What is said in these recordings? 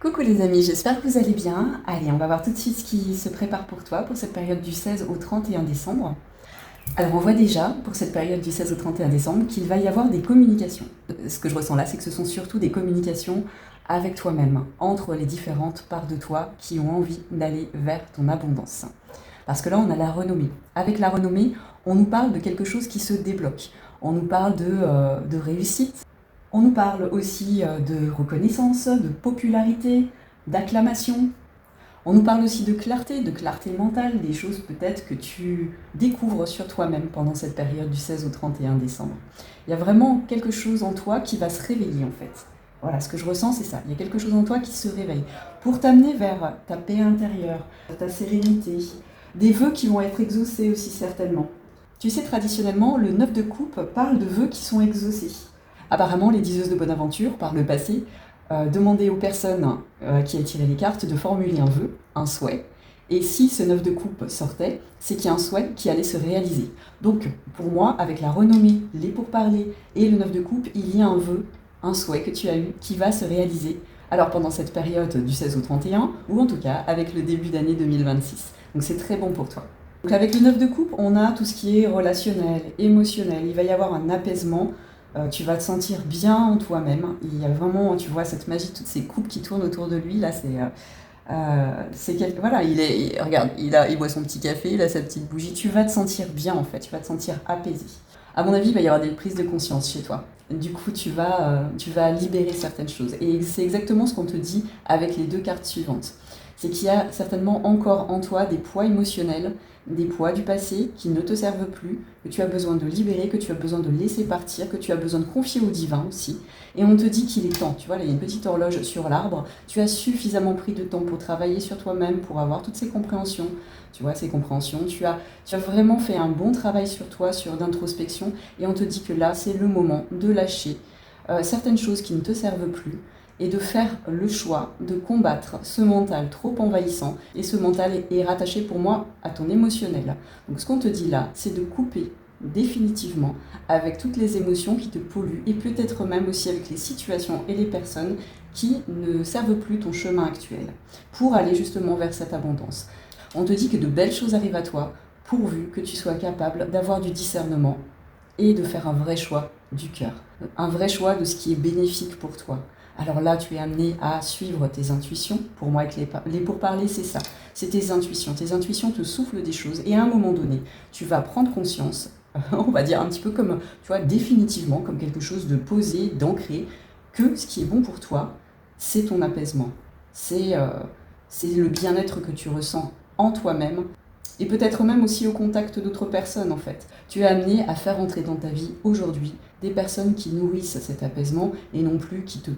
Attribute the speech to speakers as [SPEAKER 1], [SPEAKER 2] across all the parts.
[SPEAKER 1] Coucou les amis, j'espère que vous allez bien. Allez, on va voir tout de suite ce qui se prépare pour toi pour cette période du 16 au 31 décembre. Alors on voit déjà, pour cette période du 16 au 31 décembre, qu'il va y avoir des communications. Ce que je ressens là, c'est que ce sont surtout des communications avec toi-même, entre les différentes parts de toi qui ont envie d'aller vers ton abondance. Parce que là, on a la renommée. Avec la renommée, on nous parle de quelque chose qui se débloque. On nous parle de réussite. On nous parle aussi de reconnaissance, de popularité, d'acclamation. On nous parle aussi de clarté mentale, des choses peut-être que tu découvres sur toi-même pendant cette période du 16 au 31 décembre. Il y a vraiment quelque chose en toi qui va se réveiller en fait. Voilà, ce que je ressens, c'est ça. Il y a quelque chose en toi qui se réveille pour t'amener vers ta paix intérieure, ta sérénité, des vœux qui vont être exaucés aussi certainement. Tu sais, traditionnellement, le 9 de coupe parle de vœux qui sont exaucés. Apparemment, les diseuses de bonne aventure, par le passé, demandaient aux personnes qui avaient tiré les cartes de formuler un vœu, un souhait. Et si ce 9 de coupe sortait, c'est qu'il y a un souhait qui allait se réaliser. Donc, pour moi, avec la renommée, les pourparlers et le 9 de coupe, il y a un vœu, un souhait que tu as eu qui va se réaliser. Alors, pendant cette période du 16 au 31, ou en tout cas avec le début d'année 2026. Donc, c'est très bon pour toi. Donc, avec le 9 de coupe, on a tout ce qui est relationnel, émotionnel. Il va y avoir un apaisement. Tu vas te sentir bien en toi-même. Il y a vraiment, tu vois, cette magie, toutes ces coupes qui tournent autour de lui. Là, voilà, regarde, il boit son petit café, il a sa petite bougie. Tu vas te sentir bien en fait. Tu vas te sentir apaisé. À mon avis, il va y avoir des prises de conscience chez toi. Du coup, tu vas libérer certaines choses. Et c'est exactement ce qu'on te dit avec les deux cartes suivantes. C'est qu'il y a certainement encore en toi des poids émotionnels, des poids du passé qui ne te servent plus, que tu as besoin de libérer, que tu as besoin de laisser partir, que tu as besoin de confier au divin aussi. Et on te dit qu'il est temps. Tu vois, là, il y a une petite horloge sur l'arbre. Tu as suffisamment pris de temps pour travailler sur toi-même, pour avoir toutes ces compréhensions. Tu vois, ces compréhensions. Tu as vraiment fait un bon travail sur toi, d'introspection. Et on te dit que là, c'est le moment de lâcher certaines choses qui ne te servent plus et de faire le choix de combattre ce mental trop envahissant. Et ce mental est rattaché pour moi à ton émotionnel. Donc ce qu'on te dit là, c'est de couper définitivement avec toutes les émotions qui te polluent et peut-être même aussi avec les situations et les personnes qui ne servent plus ton chemin actuel pour aller justement vers cette abondance. On te dit que de belles choses arrivent à toi pourvu que tu sois capable d'avoir du discernement et de faire un vrai choix du cœur, un vrai choix de ce qui est bénéfique pour toi. Alors là, tu es amené à suivre tes intuitions. Pour moi, avec les pourparlers, c'est ça. C'est tes intuitions. Tes intuitions te soufflent des choses. Et à un moment donné, tu vas prendre conscience, on va dire un petit peu comme, tu vois, définitivement, comme quelque chose de posé, d'ancré, que ce qui est bon pour toi, c'est ton apaisement. C'est le bien-être que tu ressens en toi-même. Et peut-être même aussi au contact d'autres personnes en fait. Tu es amené à faire entrer dans ta vie aujourd'hui des personnes qui nourrissent cet apaisement et non plus qui te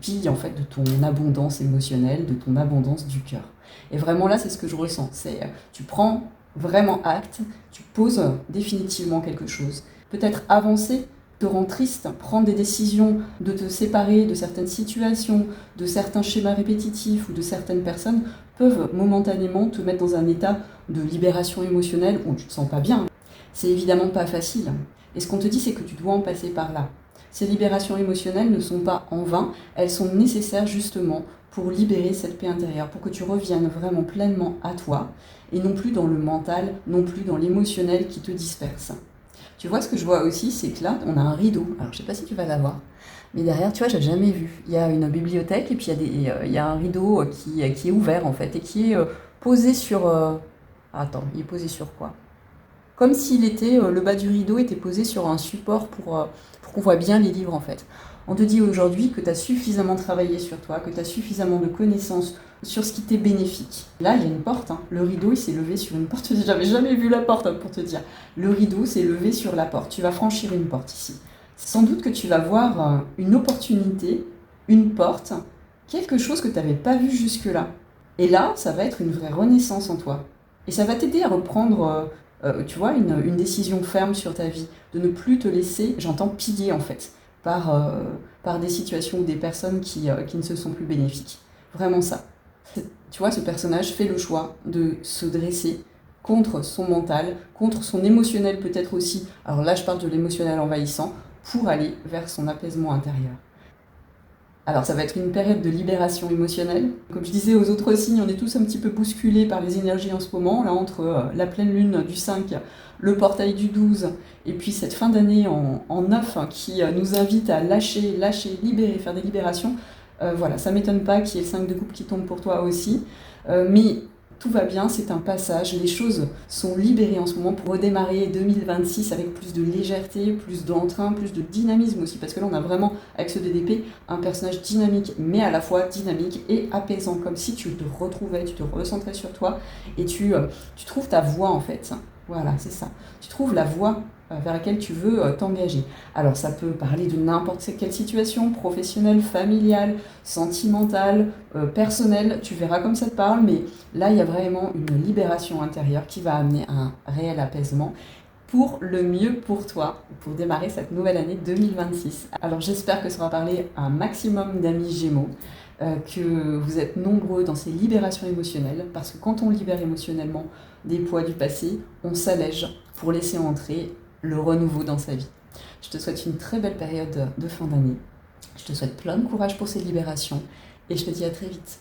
[SPEAKER 1] pillent en fait de ton abondance émotionnelle, de ton abondance du cœur. Et vraiment là, c'est ce que je ressens. Tu prends vraiment acte, tu poses définitivement quelque chose. Peut-être avancer te rend triste, prendre des décisions de te séparer de certaines situations, de certains schémas répétitifs ou de certaines personnes peuvent momentanément te mettre dans un état de libération émotionnelle où tu te sens pas bien. C'est évidemment pas facile. Et ce qu'on te dit, c'est que tu dois en passer par là. Ces libérations émotionnelles ne sont pas en vain, elles sont nécessaires justement pour libérer cette paix intérieure, pour que tu reviennes vraiment pleinement à toi, et non plus dans le mental, non plus dans l'émotionnel qui te disperse. Tu vois, ce que je vois aussi, c'est que là, on a un rideau. Alors, je sais pas si tu vas l'avoir, mais derrière, tu vois, j'ai jamais vu. Il y a une bibliothèque et puis il y a un rideau qui est ouvert en fait et qui est posé sur. Attends, il est posé sur quoi? Comme s'il était, le bas du rideau était posé sur un support pour qu'on voit bien les livres en fait. On te dit aujourd'hui que tu as suffisamment travaillé sur toi, que tu as suffisamment de connaissances sur ce qui t'est bénéfique. Là, il y a une porte, hein. Le rideau, il s'est levé sur une porte. J'avais jamais vu la porte, hein, pour te dire. Le rideau s'est levé sur la porte. Tu vas franchir une porte ici. Sans doute que tu vas voir une opportunité, une porte, quelque chose que tu n'avais pas vu jusque-là. Et là, ça va être une vraie renaissance en toi. Et ça va t'aider à reprendre, tu vois, une décision ferme sur ta vie. De ne plus te laisser, j'entends, piller en fait, par des situations ou des personnes qui ne se sont plus bénéfiques. Vraiment ça. Tu vois, ce personnage fait le choix de se dresser contre son mental, contre son émotionnel peut-être aussi. Alors là, je parle de l'émotionnel envahissant, pour aller vers son apaisement intérieur. Alors ça va être une période de libération émotionnelle. Comme je disais aux autres signes, on est tous un petit peu bousculés par les énergies en ce moment, là entre la pleine lune du 5, le portail du 12, et puis cette fin d'année en 9 qui nous invite à lâcher, libérer, faire des libérations. Voilà, ça m'étonne pas qu'il y ait le 5 de coupe qui tombe pour toi aussi. Mais tout va bien, c'est un passage, les choses sont libérées en ce moment pour redémarrer 2026 avec plus de légèreté, plus d'entrain, plus de dynamisme aussi, parce que là on a vraiment, avec ce DDP, un personnage dynamique, mais à la fois dynamique et apaisant, comme si tu te retrouvais, tu te recentrais sur toi, et tu trouves ta voie en fait. Voilà, c'est ça. Tu trouves la voie vers laquelle tu veux t'engager. Alors ça peut parler de n'importe quelle situation, professionnelle, familiale, sentimentale, personnelle, tu verras comme ça te parle, mais là il y a vraiment une libération intérieure qui va amener un réel apaisement pour le mieux pour toi, pour démarrer cette nouvelle année 2026. Alors j'espère que ça va parler à un maximum d'amis Gémeaux, que vous êtes nombreux dans ces libérations émotionnelles, parce que quand on libère émotionnellement des poids du passé, on s'allège pour laisser entrer le renouveau dans sa vie. Je te souhaite une très belle période de fin d'année. Je te souhaite plein de courage pour ces libérations et je te dis à très vite.